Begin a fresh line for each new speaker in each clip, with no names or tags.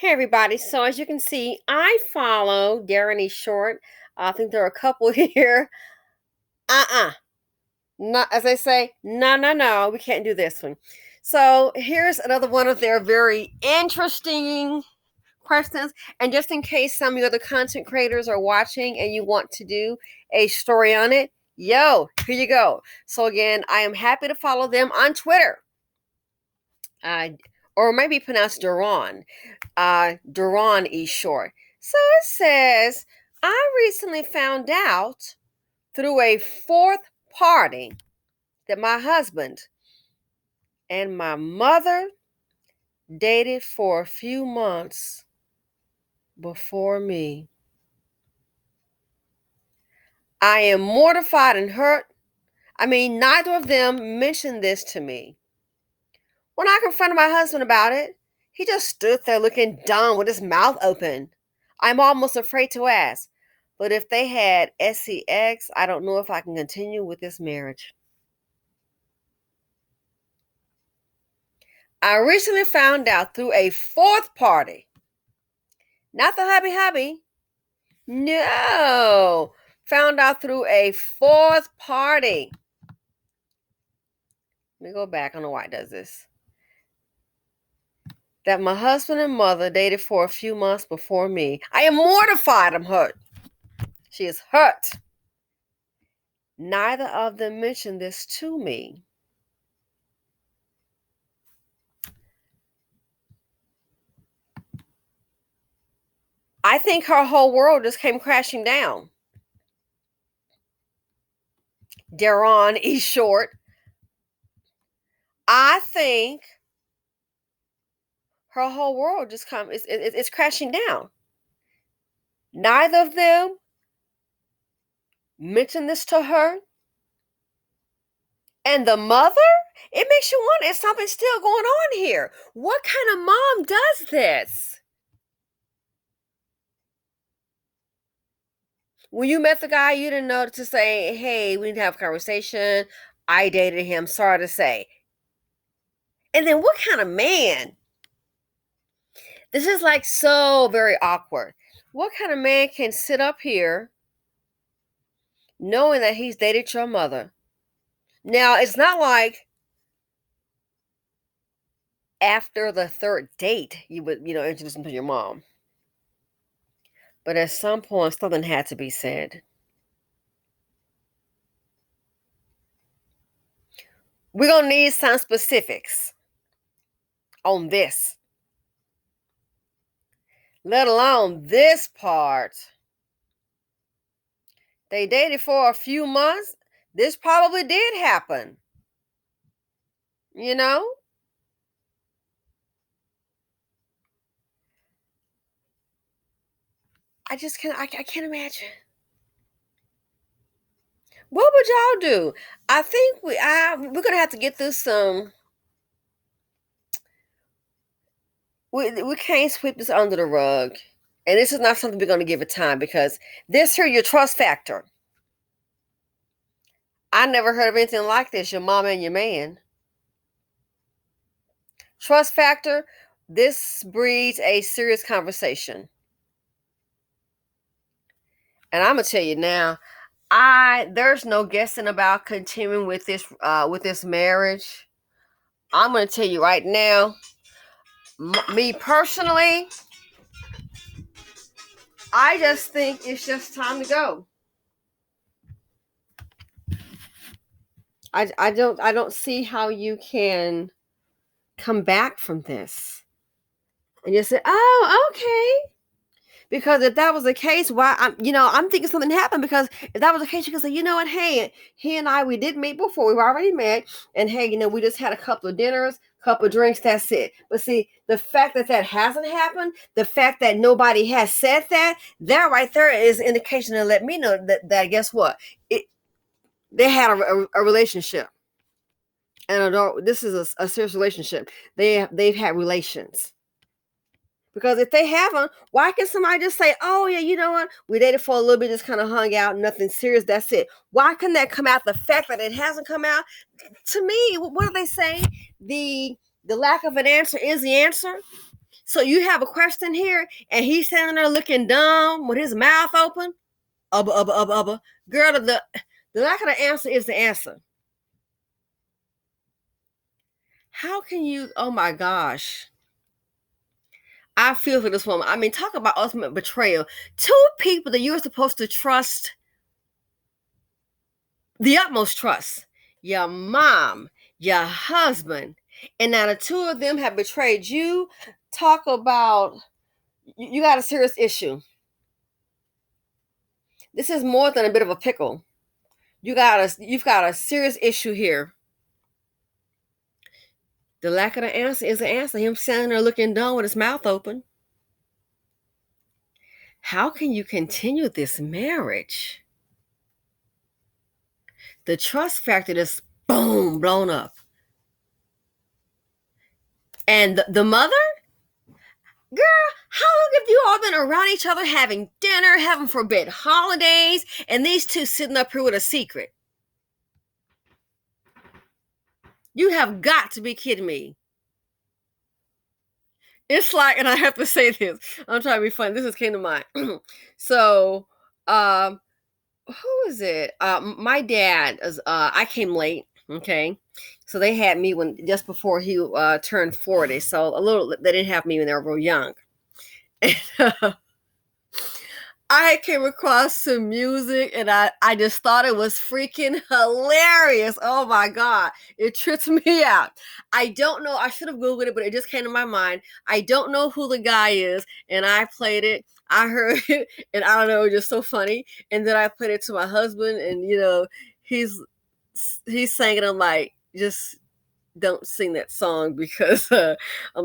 Hey everybody, so as you can see, I follow Darren E. Short. I think there are a couple here. Uh-uh. Not as I say, no, we can't do this one. So here's another one of their very interesting questions. And just in case some of the other content creators are watching and you want to do a story on it, here you go. So again, I am happy to follow them on Twitter. Or it might be pronounced Duran. Duran E. Short. So it says, I recently found out through a fourth party that my husband and my mother dated for a few months before me. I am mortified and hurt. Neither of them mentioned this to me. When I confronted my husband about it, he just stood there looking dumb with his mouth open. I'm almost afraid to ask, but if they had sex, I don't know if I can continue with this marriage. I recently found out through a fourth party, not the hubby. No, found out through a fourth party. Let me go back. I don't know why it does this. That my husband and mother dated for a few months before me. I am mortified. I'm hurt. She is hurt. Neither of them mentioned this to me. I think her whole world just came crashing down. Darren E. Short. I think her whole world just it's crashing down. Neither of them mentioned this to her. And the mother? It makes you wonder, is something still going on here? What kind of mom does this? When you met the guy, you didn't know to say, hey, we need to have a conversation. I dated him, sorry to say. And then what kind of man? This is like so very awkward. What kind of man can sit up here knowing that he's dated your mother? Now, it's not like after the third date you would, introduce him to your mom. But at some point, something had to be said. We're going to need some specifics on this. Let alone this part. They dated for a few months. This probably did happen. I just can't. I can't imagine. What would y'all do? I think we're gonna have to get through some. We can't sweep this under the rug, and this is not something we're gonna give it time because this here your trust factor. I never heard of anything like this. Your mama and your man. Trust factor. This breeds a serious conversation. And I'm gonna tell you now, there's no guessing about continuing with this marriage. I'm gonna tell you right now, me personally, I just think it's just time to go. I don't see how you can come back from this and just say, oh, okay. Because if that was the case, why I'm thinking something happened. Because if that was the case, you could say, you know what, hey, he and I, we did meet before, we were already met, and hey, we just had a couple of dinners, couple of drinks, that's it. But see, the fact that hasn't happened, the fact that nobody has said that right there is an indication to let me know that guess what, they had a relationship, and this is a serious relationship. They've had relations. Because if they haven't, why can somebody just say, oh, yeah, you know what? We dated for a little bit, just kind of hung out, nothing serious, that's it. Why couldn't that come out? The fact that it hasn't come out, to me, what do they say? The lack of an answer is the answer. So you have a question here, and he's standing there looking dumb with his mouth open. Girl, the lack of the answer is the answer. How can you? Oh my gosh. I feel for this woman. I mean, talk about ultimate betrayal. Two people that you're supposed to trust, the utmost trust, your mom, your husband, and now the two of them have betrayed you. Talk about you got a serious issue. This is more than a bit of a pickle. You've got a serious issue here. The lack of the answer is the answer. Him standing there looking dumb with his mouth open. How can you continue this marriage? The trust factor is boom, blown up. And the mother? Girl, how long have you all been around each other having dinner, having forbid holidays, and these two sitting up here with a secret? You have got to be kidding me. It's like, and I have to say this, I'm trying to be funny. This just came to mind. So, who is it? My dad is. I came late. Okay, so they had me when just before he turned 40. So a little, they didn't have me when they were real young. And, I came across some music and I just thought it was freaking hilarious. Oh my God. It tripped me out. I don't know. I should have Googled it, but it just came to my mind. I don't know who the guy is. And I played it. I heard it. And I don't know. It was just so funny. And then I played it to my husband. And, he's saying it. I'm like, just don't sing that song because I'm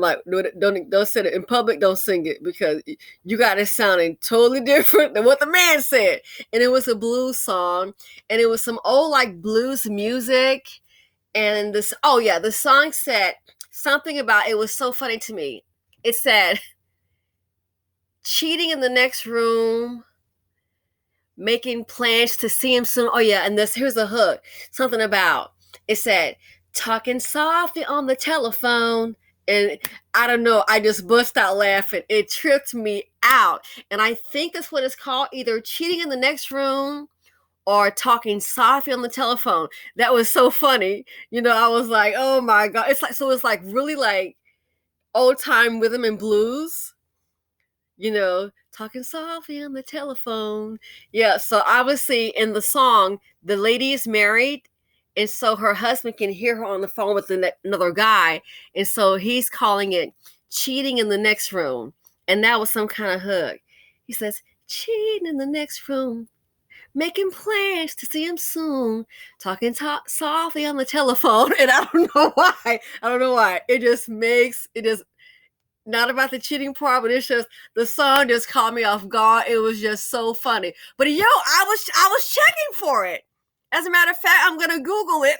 like, don't say it in public. Don't sing it because you got it sounding totally different than what the man said. And it was a blues song, and it was some old like blues music. And the song said something about, it was so funny to me. It said, cheating in the next room, making plans to see him soon. Oh yeah, and here's a hook. Something about, it said, talking softly on the telephone. And I don't know, I just bust out laughing. It tripped me out. And I think that's what it's called, either cheating in the next room or talking softly on the telephone. That was so funny. I was like, oh my God. It's like really like old time rhythm and blues, talking softly on the telephone. Yeah, so obviously in the song, the lady is married, and so her husband can hear her on the phone with another guy, and so he's calling it cheating in the next room. And that was some kind of hook. He says, cheating in the next room, making plans to see him soon, talking softly on the telephone. And I don't know why. It just not about the cheating part, but it's just the song just caught me off guard. It was just so funny. But I was checking for it. As a matter of fact, I'm gonna Google it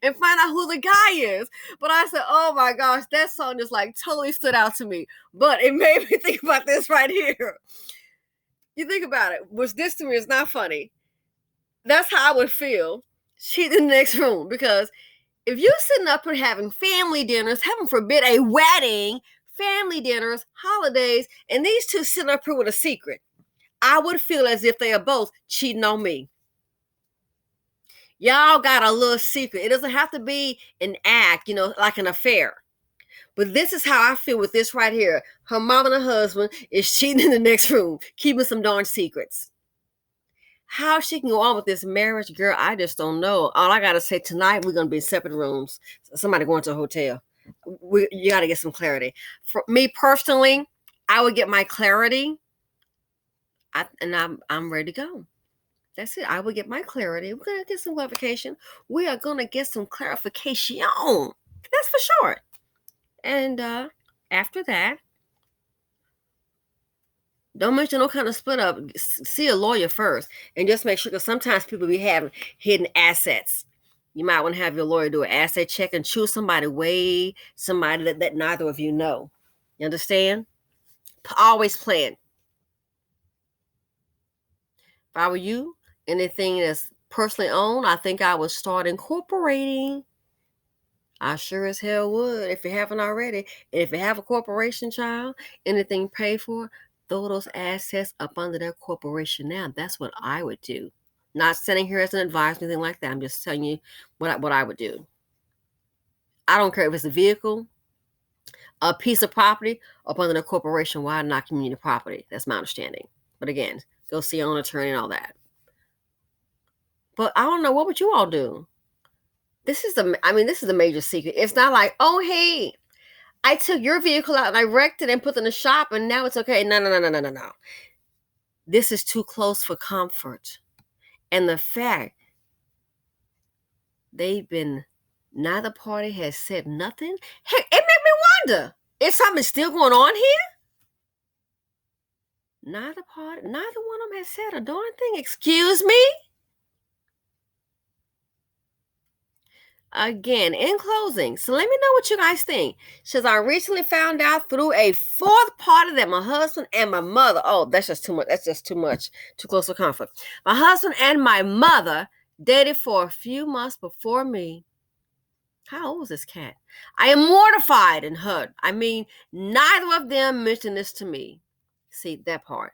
and find out who the guy is. But I said, oh my gosh, that song just like totally stood out to me. But it made me think about this right here. You think about it, which this to me is not funny. That's how I would feel. She's in the next room, because if you're sitting up and having family dinners, heaven forbid a wedding, family dinners, holidays, and these two sitting up here with a secret, I would feel as if they are both cheating on me. Y'all got a little secret. It doesn't have to be an act, like an affair. But this is how I feel with this right here. Her mom and her husband is cheating in the next room, keeping some darn secrets. How she can go on with this marriage, girl, I just don't know. All I got to say, tonight we're going to be in separate rooms. Somebody going to a hotel. You got to get some clarity. For me personally, I would get my clarity, and I'm ready to go. That's it. I will get my clarity. We're going to get some clarification. We are going to get some clarification. That's for sure. And after that, don't mention no kind of split up. See a lawyer first, and just make sure, because sometimes people be having hidden assets. You might want to have your lawyer do an asset check and choose somebody that neither of you know. You understand? Always plan. If I were you, anything that's personally owned, I think I would start incorporating. I sure as hell would if you haven't already. And if you have a corporation, child, anything paid for, throw those assets up under that corporation now. That's what I would do. Not sitting here as an advisor, anything like that. I'm just telling you what I would do. I don't care if it's a vehicle, a piece of property, up under the corporation. Why not community property? That's my understanding. But again, go see your own attorney and all that. But I don't know. What would you all do? This is the major secret. It's not like, oh, hey, I took your vehicle out and I wrecked it and put it in the shop and now it's okay. No, no, no, no, no, no, no. This is too close for comfort. And the fact neither party has said nothing. Heck, it made me wonder, is something still going on here? Neither one of them has said a darn thing. Excuse me? Again, in closing, so let me know what you guys think. Since I recently found out through a fourth party that my husband and my mother, oh, that's just too much. That's just too much. Too close for comfort. My husband and my mother dated for a few months before me. How old was this cat? I am mortified and hurt. I mean, neither of them mentioned this to me. See, that part.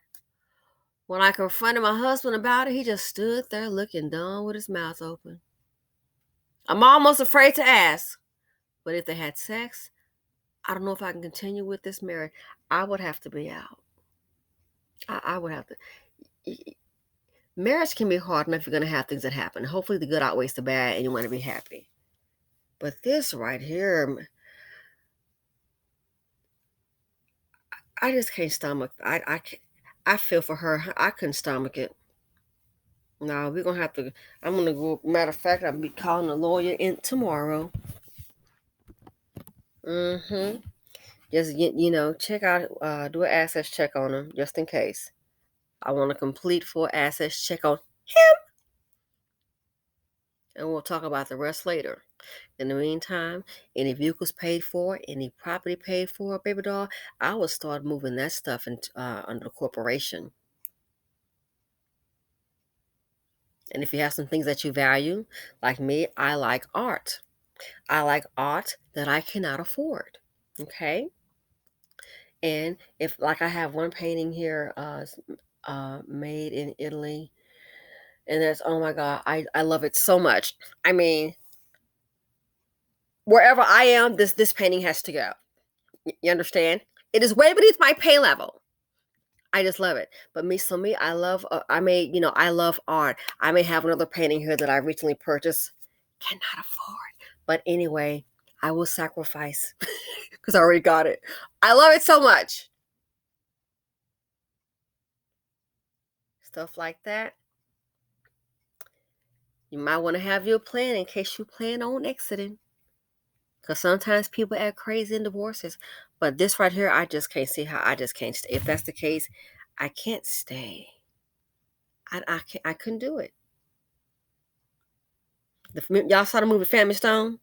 When I confronted my husband about it, he just stood there looking dumb with his mouth open. I'm almost afraid to ask, but if they had sex, I don't know if I can continue with this marriage. I would have to be out. I would have to. Marriage can be hard enough if you're going to have things that happen. Hopefully the good outweighs the bad and you want to be happy. But this right here, I just can't stomach. I feel for her. I couldn't stomach it. No, we're going to have to. I'm going to go. Matter of fact, I'll be calling a lawyer in tomorrow. Just, check out, do an assets check on him just in case. I want a complete full assets check on him. And we'll talk about the rest later. In the meantime, any vehicles paid for, any property paid for, baby doll, I will start moving that stuff under the corporation. And if you have some things that you value, like me, I like art. I like art that I cannot afford. Okay? And if, like, I have one painting here made in Italy, and that's, oh my God, I love it so much. I mean, wherever I am, this painting has to go. You understand? It is way beneath my pay level. I just love it. But me, I love, I love art. I may have another painting here that I recently purchased. Cannot afford. But anyway, I will sacrifice because I already got it. I love it so much. Stuff like that. You might want to have your plan in case you plan on exiting. Because sometimes people act crazy in divorces. But this right here, I just can't see how I just can't stay. If that's the case, I can't stay. I couldn't do it. Y'all saw the movie Family Stone?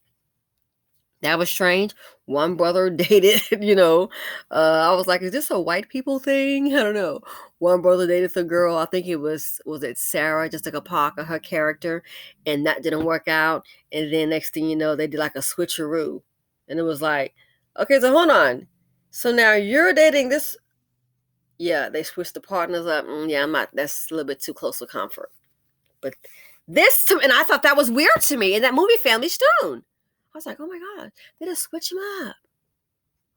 That was strange. One brother dated, I was like, is this a white people thing? I don't know. One brother dated the girl. I think was it Sarah, just like a Parker, her character, and that didn't work out. And then next thing you know, they did like a switcheroo. And it was like, okay, so hold on. So now you're dating this. Yeah, they switched the partners up. Yeah, I'm not, that's a little bit too close for comfort. But and I thought that was weird to me in that movie Family Stone. I was like, oh my God, they just switch him up.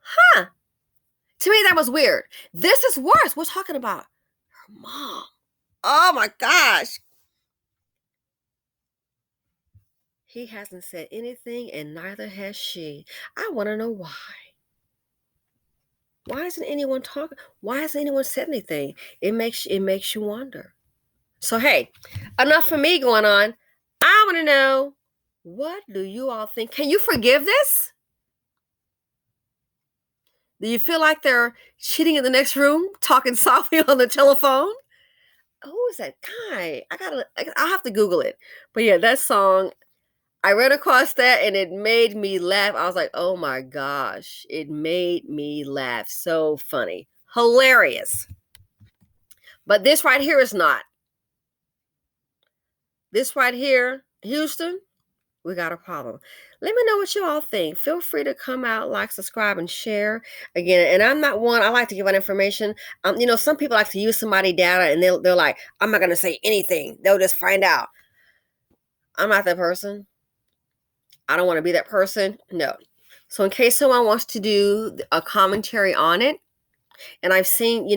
Huh. To me, that was weird. This is worse. We're talking about her mom. Oh my gosh. He hasn't said anything and neither has she. I want to know why. Why isn't anyone talking? Why hasn't anyone said anything? It makes you wonder. So hey, enough for me going on. I want to know, what do you all think? Can you forgive this? Do you feel like they're cheating in the next room, talking softly on the telephone? Who is that guy? I'll have to Google it. But yeah, that song, I ran across that and it made me laugh. I was like, oh my gosh, it made me laugh. So funny. Hilarious. But this right here is not. This right here, Houston, We got a problem. Let me know what you all think. Feel free to come out, like, subscribe, and share. Again, and I'm not one, I like to give out information. Some people like to use somebody data and they're like, I'm not going to say anything. They'll just find out. I'm not that person. I don't want to be that person. No. So in case someone wants to do a commentary on it, and I've seen,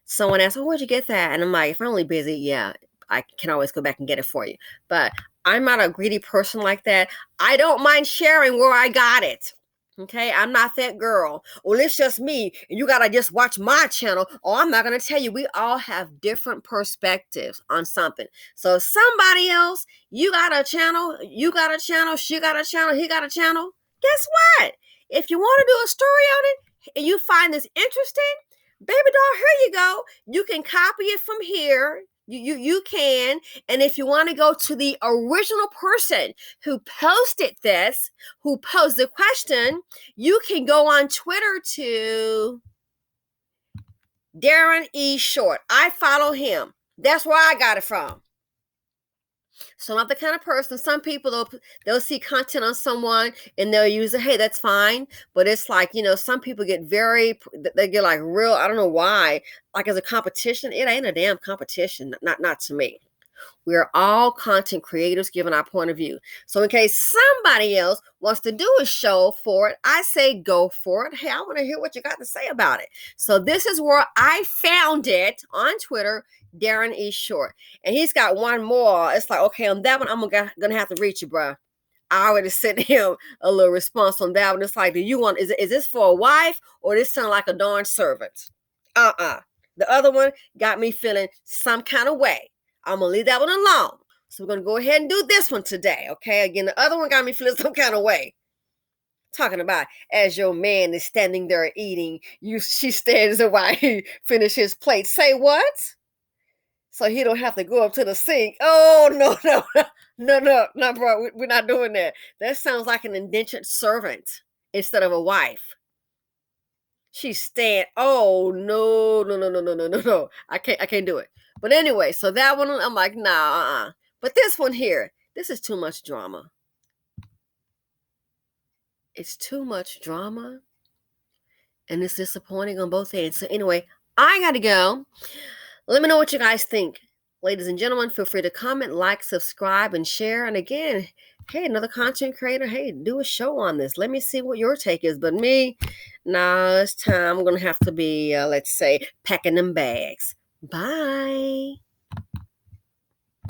someone ask, "Oh, where'd you get that?" And I'm like, if I'm really busy, yeah, I can always go back and get it for you. But I'm not a greedy person like that. I don't mind sharing where I got it. Okay, I'm not that girl. Well, it's just me, and you gotta just watch my channel. Oh, I'm not gonna tell you. We all have different perspectives on something. So somebody else, you got a channel, she got a channel, he got a channel. Guess what? If you want to do a story on it and you find this interesting, baby doll, here you go. You can copy it from here. You can. And if you want to go to the original person who posted this, who posed the question, you can go on Twitter to Darren E. Short. I follow him. That's where I got it from. So I'm not the kind of person. Some people they'll see content on someone and they'll use it. Hey, that's fine. But it's like, some people get they get like real. I don't know why. Like as a competition, it ain't a damn competition. Not to me. We're all content creators giving our point of view. So in case somebody else wants to do a show for it, I say go for it. Hey, I want to hear what you got to say about it. So this is where I found it on Twitter, Darren E. Short. And he's got one more. It's like, okay, on that one, I'm gonna have to reach you, bro. I already sent him a little response on that one. It's like, is this for a wife or this sound like a darn servant? The other one got me feeling some kind of way. I'm going to leave that one alone. So we're going to go ahead and do this one today, okay? Again, the other one got me feeling some kind of way. Talking about as your man is standing there eating, she stands while he finishes his plate. Say what? So he don't have to go up to the sink. Oh, no, bro. We're not doing that. That sounds like an indentured servant instead of a wife. She's stand. Oh, no. I can't do it. But anyway, so that one, I'm like, nah. But this one here, this is too much drama. It's too much drama. And it's disappointing on both ends. So anyway, I got to go. Let me know what you guys think. Ladies and gentlemen, feel free to comment, like, subscribe, and share. And again, hey, another content creator, hey, do a show on this. Let me see what your take is. But me, nah, it's time. I'm going to have to be, let's say, packing them bags. Bye.